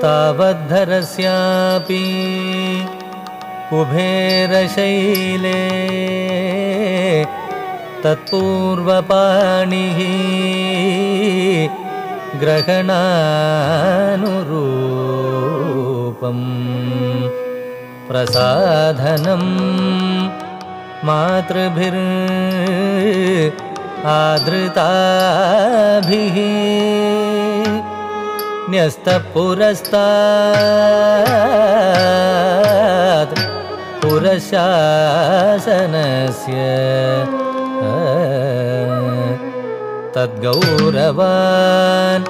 तावद्धरस्यापि कुबेरशैले तत्पूर्वपाणिः ग्रहणानुरूपम् प्रसाधनं मातृभिरादृताभिः न्यस्तपुरस्तात् पुरशासनस्य तद्गौरवान्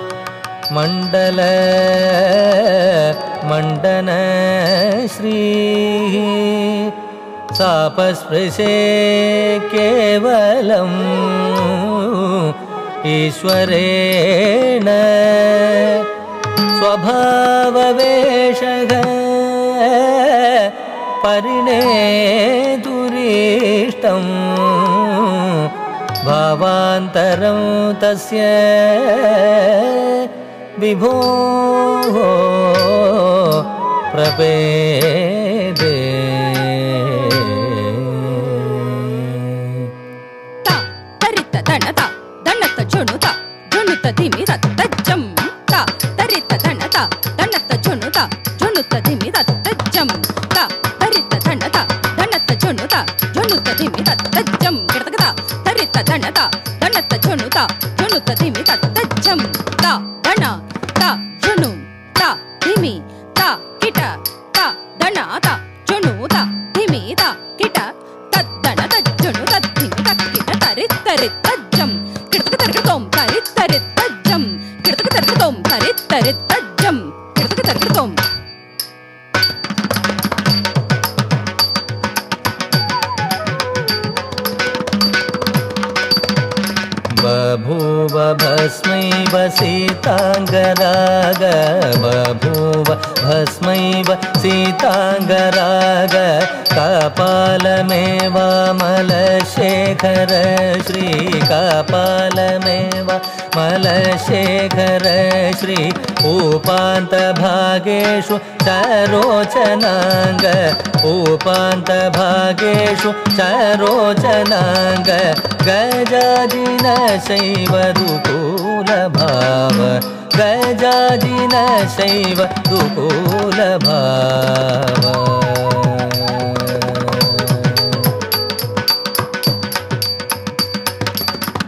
मण्डनश्रीः सापस्पृशे केवलम् ईश्वरेण स्वभाववेशः परिणेतुरीष्टम् भावान्तरं तस्य विभोः प्रपेदे ता तरित दणता दणत झुणुता झुणुत धिमि रत्तज्जं ता तरित दणता दणत झुणुता झुणुत धिमि रत्तज्जं ता तरित दणता दणत झुणुता झुणुत धिमि रत्तज्जं गिडतगता तरित दणता दणत झुणुता झुणुत धिमि रत्तज्जं ता दण ता झुणु ता धिमि ता किट ता दणता झुणुता धिमि ता किट तद्दणत झुणु तद्धिमि तक्किट तरित तरित तज्जं गिडतग तर्गतों तरित तरित तज्जं गिडतग तर्गतों तरित तरित तज्जं गिडतग तर्गतों बभूव भस्मैव सीताङ्गराग बभूव भस्मैव सीताङ्गराग कापालमेवामलशेखर श्रीकापालमेवामलशेखर श्री ऊपान्तभागेषु चरोचनाङ्ग ऊपान्तभागेषु चरोचनाङ्ग गजाजिनशैव दुकूलभाव गजाजिनशैव दुकूलभाव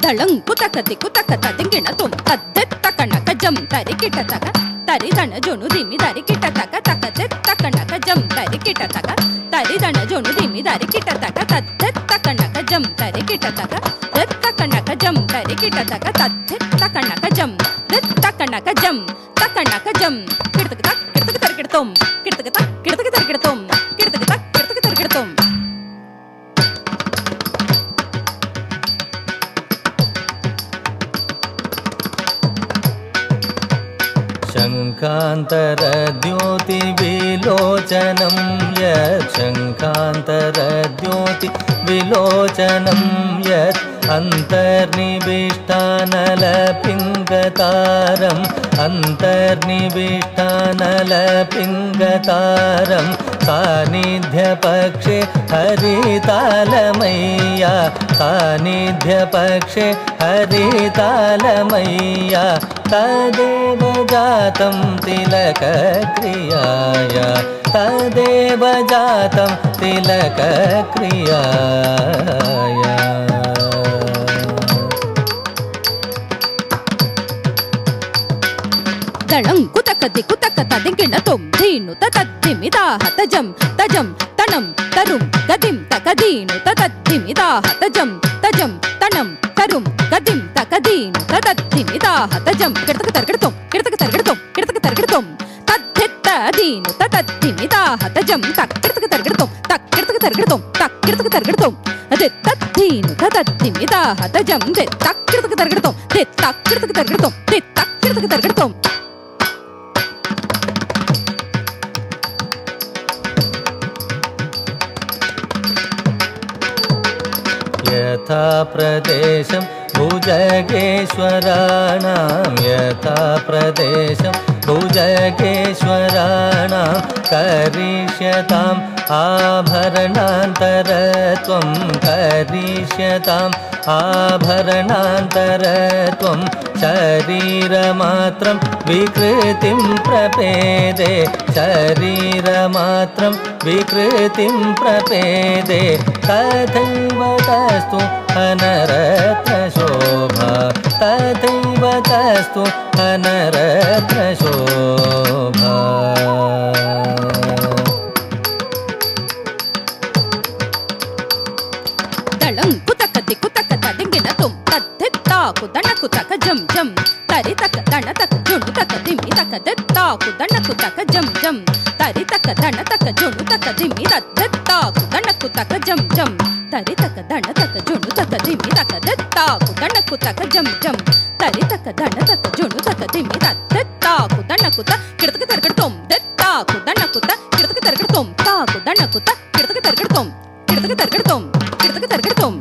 दलं कुतकति कुतकत दिंगिण तुम तद्दೆತ್ತ ಕಣಕ ಜಂ ತರಿಕಿಟ ತಗ ತರಿದಣ ಜೊನು ದಿಮಿ ದರಿಕಿಟ ತಗ ತಕದೆತ್ತ ಕಣಕ ಜಂ ತರಿಕಿಟ ತಗ ತರಿದಣ ಜೊನು ದಿಮಿ ದರಿಕಿಟ ತಗ ತದ್ದೆತ್ತ ಕಣಕ ಜಂ ತರಿಕಿಟ ತಗ ದೆತ್ತ ಕಣಕ ಜಂ ತರಿಕಿಟ ತಗ ತದ್ದೆತ್ತ ಕಣಕ ಜಂ ದೆತ್ತ ಕಣಕ ಜಂ ತಕಣಕ ಜಂ ಕಿಡತಕ ತಕ್ ಕಿಡತಕ ತರಿಕಿಡತೋಂ ಕಿಡತಕ ತಕ್ ಕಿಡತಕ ತರಿಕಿಡತೋಂ ಕಿಡತಕ ತಕ್ ಕಿಡತಕ ತರಿಕಿಡತೋಂ शङ्कान्तरद्योतिविलोचनं यत् शङ्कान्तरद्योतिविलोचनं यत् अन्तर्निविष्टानलपिङ्गतारम् अन्तर्निविष्टानलपिङ्गतारं सान्निध्यपक्षे हरितालमय्या सान्निध्यपक्षे हरितालमय्या तदेव जातं तिलकक्रियाया तदेव जातं तिलकक्रियाया दलं कुतकति कुतकत दिंगिण तुम धीनु तद्धिमि दाह तजं तजं तणं तरुं गदिं तकदीनु तद्धिमि दाह तजं तजं तणं तरुं गदिं तकदीनु तद्धिमि दाह तजं गिडतक तर्गिडतों गिडतक तर्गिडतों गिडतक तर्गिडतों तद्धित्त दीनु तद्धिमि दाह तजं तक गिडतक तर्गिडतों तक गिडतक तर्गिडतों तक गिडतक तर्गिडतों तद्दीनु तद्धिमि दाह तजं तक गिडतक तर्गिडतों तक गिडतक तर्गिडतों तक गिडतक तर्गिडतों यथा प्रदेशं भुजगेश्वराणां यथा प्रदेशं भुजगेश्वराणां करिष्यताम् आभरणान्तरत्वं करिष्यताम् आभरणान्तरत्वं शरीरमात्रं विकृतिं प्रपेदे शरीरमात्रं विकृतिं प्रपेदे तथैव तस्तु अनरत्नशोभा तथैव तस्तु अनरत्नशोभा दलं कुतक दिकुतक तदिंगिन तुम तद्धित्ता कुदन कुतक जम जम तरितक दणतक जुणुतक दिमितक दित्ता कुदन कुतक जम जम तरितक दणतक जुणुतक दिमितक कुदन कुतक जम जम तरितक दणतक जुणुतक दिमितक दित्ता कुदन कुतक जम जम तरितक दणतक जुणुतक दिमितक कुदन कुत किडतक तरगडतोम दित्ता कुदन कुत किडतक तरगडतोम ता कुदन कुत किडतक तरगडतोम किडतक तरगडतोम किडतक तरगडतोम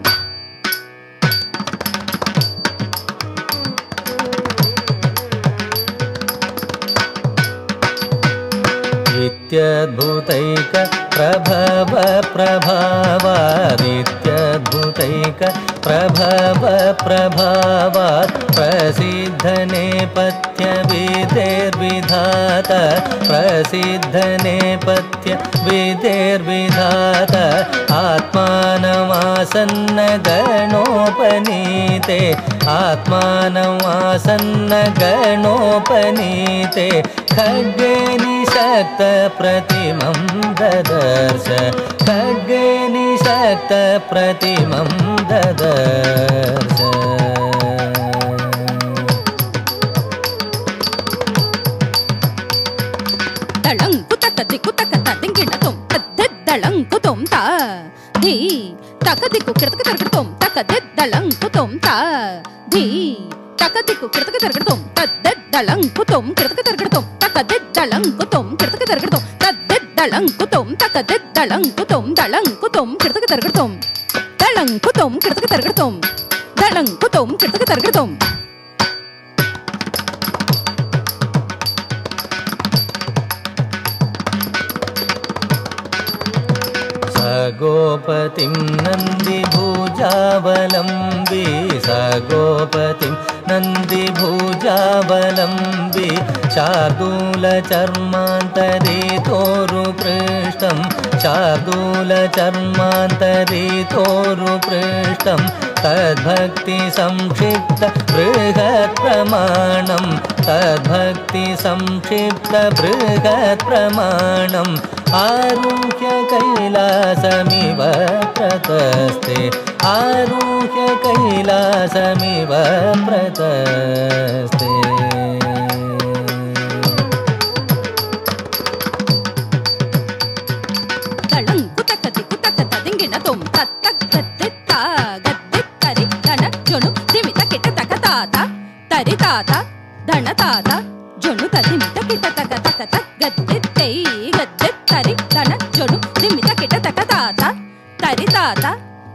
नित्यद्भुतैक प्रभव प्रभावादित्यद्भुतैक प्रभव प्रभावात् प्रसिद्ध नेपथ्य विधेर्विधाता प्रसिद्ध नेपथ्य विधेर्विधाता आत्मानमासन्न गणोपनीते आत्मानमासन्न गणोपनीते खड्गे निशक्त प्रतिमं ददर्श खड्गे निशक्त प्रतिमं ददर्श दलं कुतक दिकुतक तदिंगिन तुम तद्दलं कुतुम ता धी तक दिकु किडतक तरगडतोम तक दलं कुतुम ता धी तक दिकु किडतक तरगडतोम तद्दलं कुतुम किडतक तरगडतोम तक दलं कुतुम किडतक तरगडतोम तद्दलं कुतुम तक दलं कुतुम किडतक तरगडतोम दलं कुतुम किडतक तरगडतोम दलं कुतुम किडतक तरगडतोम सगोपतिं नन्दिभुजावलम्बी सगोपतिं नन्दिभुजावलम्बी शार्दूलचर्मान्तरितोरुपृष्ठं शार्दूलचर्मान्तरितोरुपृष्ठं तद्भक्तिसंक्षिप्त बृहत्प्रमाणं तद्भक्तिसंक्षिप्त बृहत्प्रमाणम् आरुह्य कैलासमिव प्रतस्ते आरुह्य कैलासमिव प्रतस्ते दलं कुतक दिकुतक तदिंगिन तुम तत्तक गद्दित्ता गद्दित्तरि धन जुणु दिमित किटतक ताता तरि ताता धन ताता जुणु तदिमित किटतक तक तक गद्दित्तै गद्दित्तरि धन जुणु दिमित किटतक ताता तरि ताता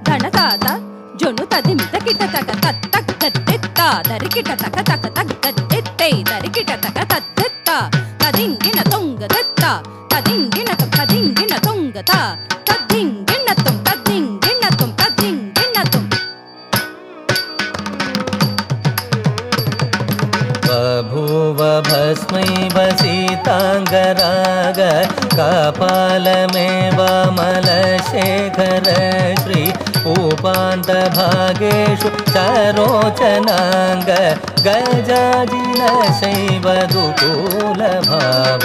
धन ताता जुणु तदिमित किटतक तत्तक गद्दित्ता दरि किटतक तक तक गद्दित्तै दरि किटतक तद्दित्ता तदिंगिन तुंग दित्ता तदिंगिन तुंगता तदिंगिन तुम बभूव भस्मैव सीताङ्गराग कपालमेवामलशेखर श्री उपान्तभागेषु चरोचनाङ्ग गजाजिनशैव दुकूलभाव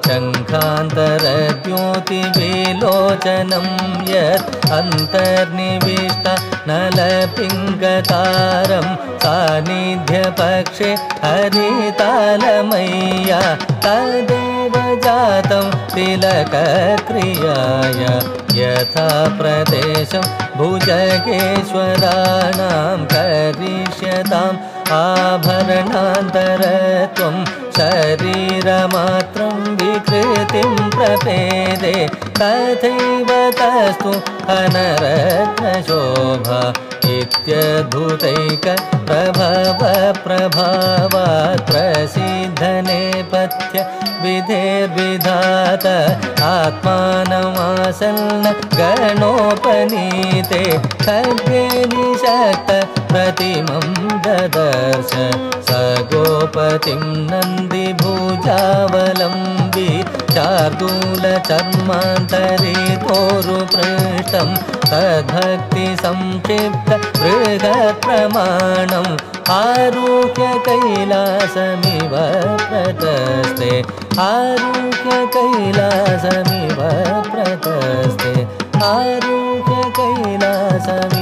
शङ्खान्तरद्योतिविलोचनं यत् अन्तर्निविष्ट नलपिङ्गतारं सान्निध्यपक्षे हरितालमय्या तदेव जातं तिलकक्रियाय यथा प्रदेशं भुजगेश्वराणां करिष्यताम् आभरणान्तरत्वं शरीरमात्रं विकृतिं प्रपेदे तथैव तस्तु अनरत्नशोभा इत्यद्भुतैक प्रभव प्रभावात् प्रसिद्धनेपथ्य विधेर्विधात आत्मानमासन्न गणोपनीते खड्गे निशक्त प्रतिमं ददर्श स गोपतिं नन्दिभुजावलम्बी शार्दूलचर्मान्तरितोरुपृष्ठं तद्भक्तिसंक्षिप्त बृहत्प्रमाणम् आरुह्य कैलासमिव प्रतस्ते आरुह्य कैलासमिव प्रतस्ते आरुह्य कैलासमिव